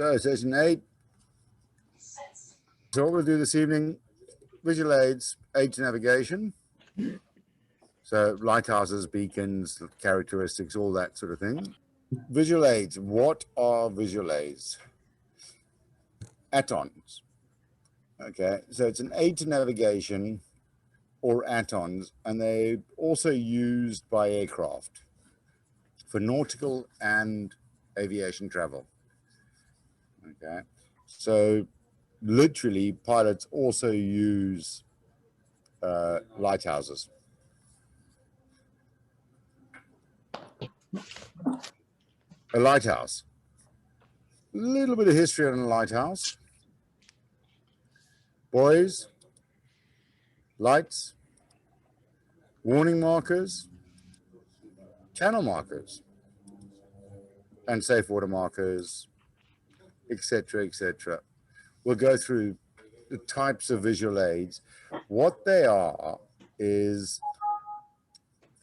So session 8. So what we'll do this evening, visual aids to navigation. So lighthouses, beacons, characteristics, all that sort of thing. Visual aids. What are visual aids? Add-ons. Okay, so it's an aid to navigation or add-ons, and they're also used by aircraft for nautical and aviation travel. Okay, so literally pilots also use lighthouses. A lighthouse. A little bit of history on a lighthouse. Buoys, lights, warning markers, channel markers, and safe water markers, etc., etc. We'll go through the types of visual aids. What they are is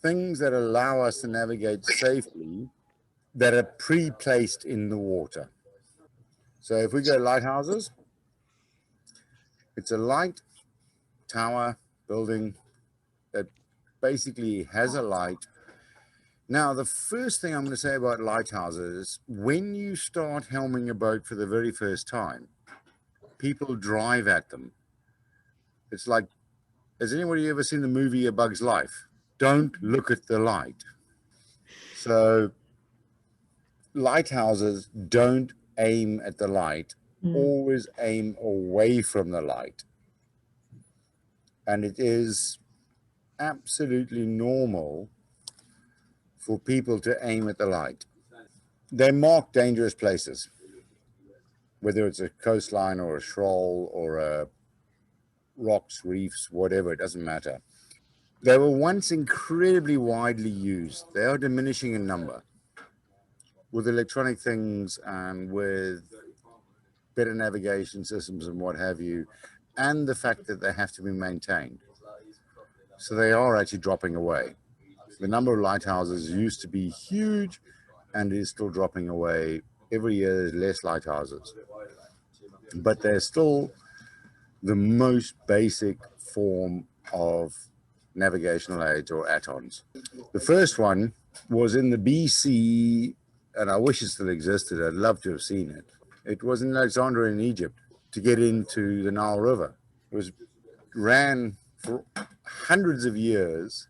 things that allow us to navigate safely that are pre-placed in the water. So if we go lighthouses, it's a light tower building that basically has a light. Now, the first thing I'm going to say about lighthouses, when you start helming a boat for the very first time, people drive at them. It's like, has anybody ever seen the movie A Bug's Life? Don't look at the light. So lighthouses don't aim at the light, always aim away from the light. And it is absolutely normal for people to aim at the light. They mark dangerous places, whether it's a coastline or a shoal or a rocks, reefs, whatever, it doesn't matter. They were once incredibly widely used. They are diminishing in number. With electronic things and with better navigation systems and what have you, and the fact that they have to be maintained. So they are actually dropping away. The number of lighthouses used to be huge and is still dropping away. Every year there's less lighthouses. But they're still the most basic form of navigational aids or add-ons. The first one was in the BC, and I wish it still existed. I'd love to have seen it. It was in Alexandria in Egypt to get into the Nile River. It ran for hundreds of years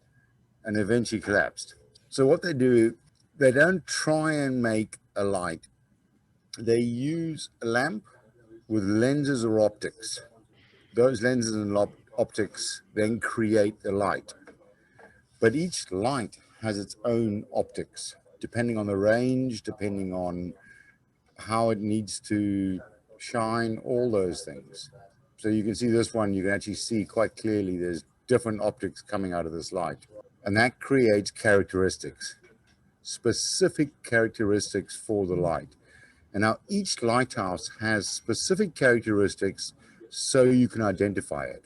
and eventually collapsed. So what they do, they don't try and make a light. They use a lamp with lenses or optics. Those lenses and optics then create the light. But each light has its own optics, depending on the range, depending on how it needs to shine, all those things. So you can see this one, you can actually see quite clearly there's different optics coming out of this light. And that creates characteristics, specific characteristics for the light. And now each lighthouse has specific characteristics so you can identify it.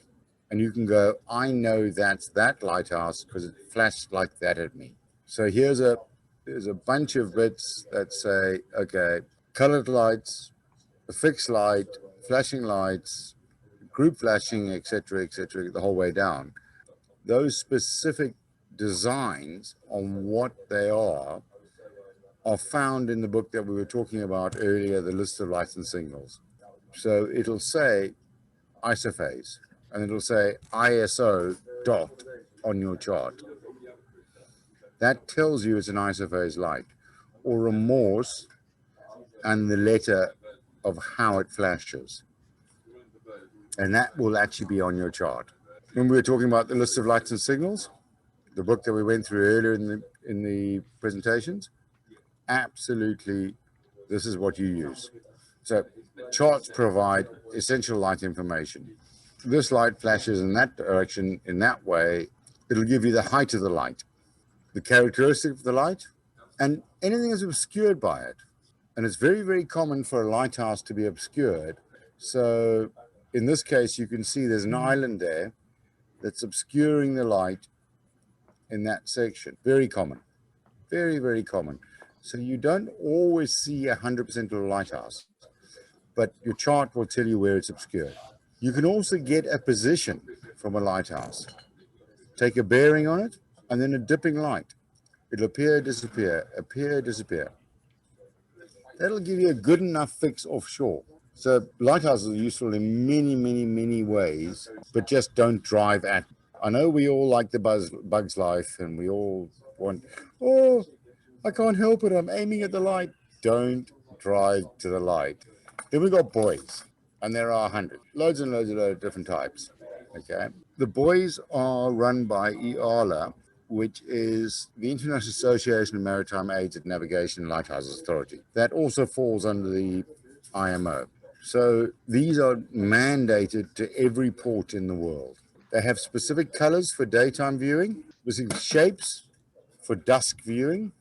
And you can go, I know that's that lighthouse because it flashed like that at me. So there's a bunch of bits that say, okay, colored lights, a fixed light, flashing lights, group flashing, etc., the whole way down. Those specific designs on what they are found in the book that we were talking about earlier, the list of lights and signals. So it'll say isophase, and it'll say ISO dot on your chart. That tells you it's an isophase light, or a Morse and the letter of how it flashes. And that will actually be on your chart. When we were talking about the list of lights and signals, the book that we went through earlier in the presentations, absolutely, this is what you use. So charts provide essential light information. This light flashes in that direction, in that way. It'll give you the height of the light, the characteristic of the light, and anything that's obscured by it. And it's very, very common for a lighthouse to be obscured. So in this case, you can see there's an island there that's obscuring the light in that section. Very common, very, very common. So you don't always see 100% of a lighthouse. but your chart will tell you where it's obscured. You can also get a position from a lighthouse. Take a bearing on it, and then a dipping light. It'll appear, disappear, appear, disappear. That'll give you a good enough fix offshore. So lighthouses are useful in many, many, many ways, but just don't drive at. I know we all like the bug's life, and we all want, oh, I can't help it, I'm aiming at the light. Don't drive to the light. Then we've got buoys, and there are hundreds, loads and loads of different types. Okay, the buoys are run by IALA, which is the International Association of Maritime Aids at Navigation and Lighthouses Authority. That also falls under the IMO. So these are mandated to every port in the world. They have specific colors for daytime viewing, specific shapes for dusk viewing,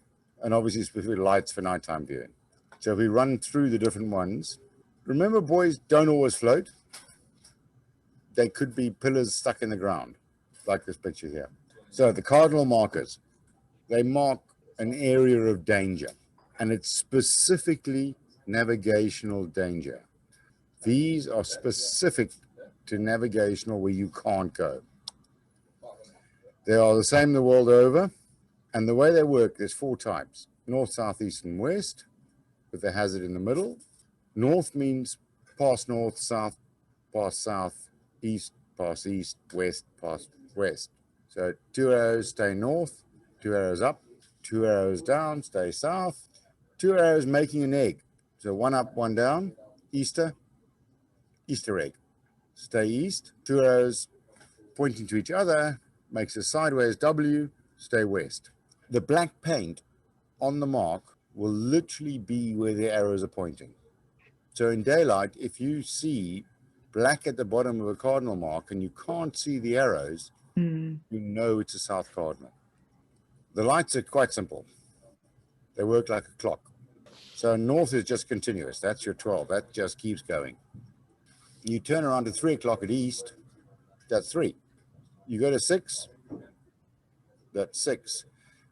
and obviously specific lights for nighttime viewing. So if we run through the different ones, remember buoys don't always float. They could be pillars stuck in the ground, like this picture here. So the cardinal markers, they mark an area of danger, and it's specifically navigational danger. These are specific to navigational where you can't go. They are the same the world over, and the way they work, there's 4 types: north, south, east, and west, with the hazard in the middle. North means past north, south, past south, east, past east, west, past west. So 2 arrows, stay north, 2 arrows up, 2 arrows down, stay south, 2 arrows making an egg. So 1 up, 1 down, Easter egg. Stay east, 2 arrows pointing to each other, makes a sideways W, stay west. The black paint on the mark will literally be where the arrows are pointing. So in daylight, if you see black at the bottom of a cardinal mark and you can't see the arrows, you know it's a south cardinal. The lights are quite simple. They work like a clock. So north is just continuous. That's your 12. That just keeps going. You turn around to 3 o'clock at east, that's 3. You go to 6, that's 6.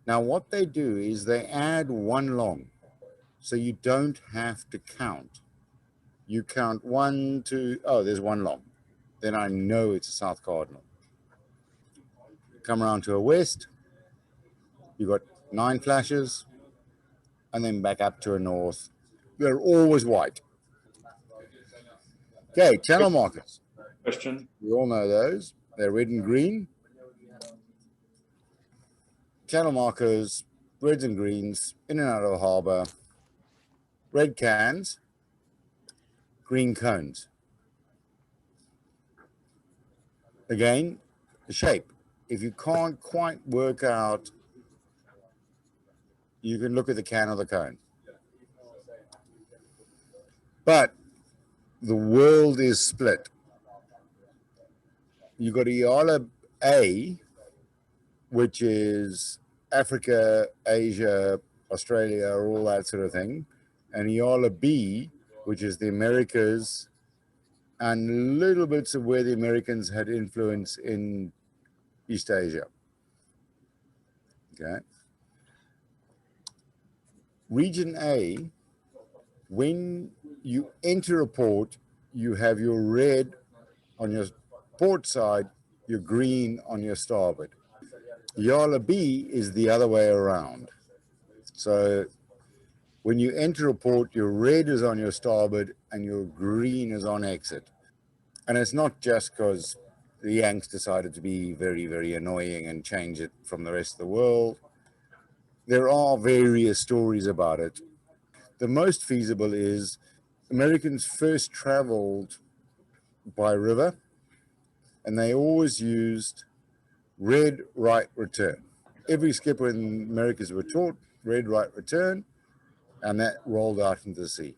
Now what they do is they add 1 long, so you don't have to count. You count 1, 2, oh, there's 1 long. Then I know it's a south cardinal. Come around to a west, you've got 9 flashes, and then back up to a north. They're always white. Okay, channel markers. Question. We all know those. They're red and green. Channel markers, reds and greens, in and out of the harbor. Red cans, green cones. Again, the shape. If you can't quite work out, you can look at the can or the cone. But the world is split. You've got IALA A, which is Africa, Asia, Australia, all that sort of thing, and IALA B, which is the Americas and little bits of where the Americans had influence in East Asia. Okay. Region A, when you enter a port, you have your red on your port side, your green on your starboard. IALA B is the other way around. So when you enter a port, your red is on your starboard and your green is on exit. And it's not just because the Yanks decided to be very, very annoying and change it from the rest of the world. There are various stories about it. The most feasible is Americans first traveled by river, and they always used red, right, return. Every skipper in Americas were taught red, right, return, and that rolled out into the sea.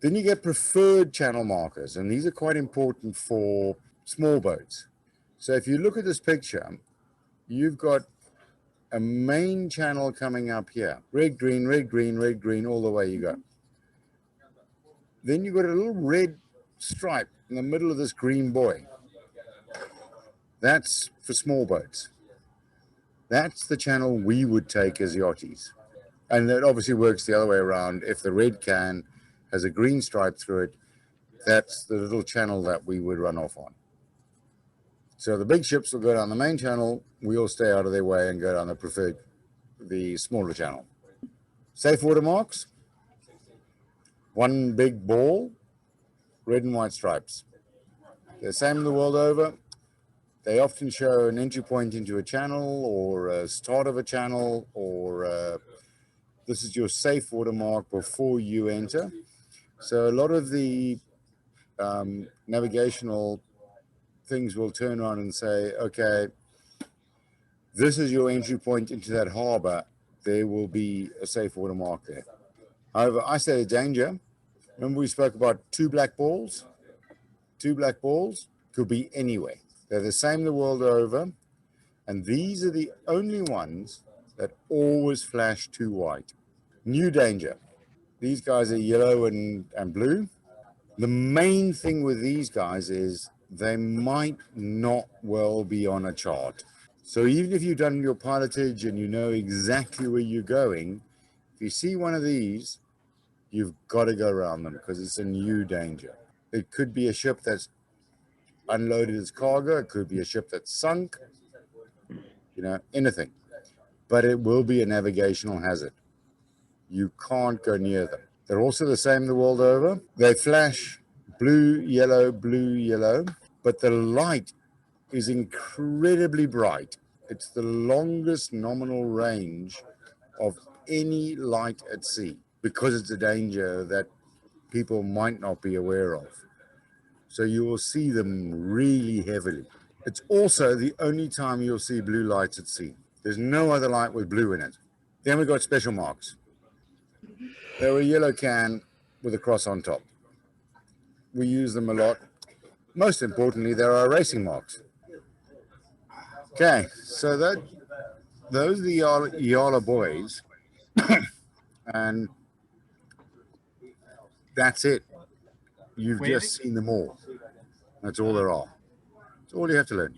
Then you get preferred channel markers, and these are quite important for small boats. So if you look at this picture, you've got a main channel coming up here. Red, green, red, green, red, green, all the way you go. Then you've got a little red stripe in the middle of this green buoy. That's for small boats. That's the channel we would take as yachties. And that obviously works the other way around. If the red can has a green stripe through it, That's the little channel that we would run off on. So the big ships will go down the main channel. We'll stay out of their way and go down the smaller channel. Safe water marks. One big ball, red and white stripes. They're the same the world over. They often show an entry point into a channel or a start of a channel, or this is your safe water mark before you enter. So a lot of the navigational things will turn around and say, okay, this is your entry point into that harbor. There will be a safe water mark there. However, I say danger. Remember we spoke about two black balls? Two black balls could be anywhere. They're the same the world over. And these are the only ones that always flash to white. New danger. These guys are yellow and blue. The main thing with these guys is they might not well be on a chart. So even if you've done your pilotage and you know exactly where you're going, if you see one of these, you've got to go around them because it's a new danger. It could be a ship that's unloaded its cargo. It could be a ship that's sunk, anything. But it will be a navigational hazard. You can't go near them. They're also the same the world over. They flash blue, yellow, but the light is incredibly bright. It's the longest nominal range of any light at sea because it's a danger that people might not be aware of. So you will see them really heavily. It's also the only time you'll see blue lights at sea. There's no other light with blue in it. Then we got special marks. They're a yellow can with a cross on top. We use them a lot. Most importantly, there are racing marks. Okay, so those are the Yala buoys, and that's it. You've just seen them all. That's all there are. That's all you have to learn.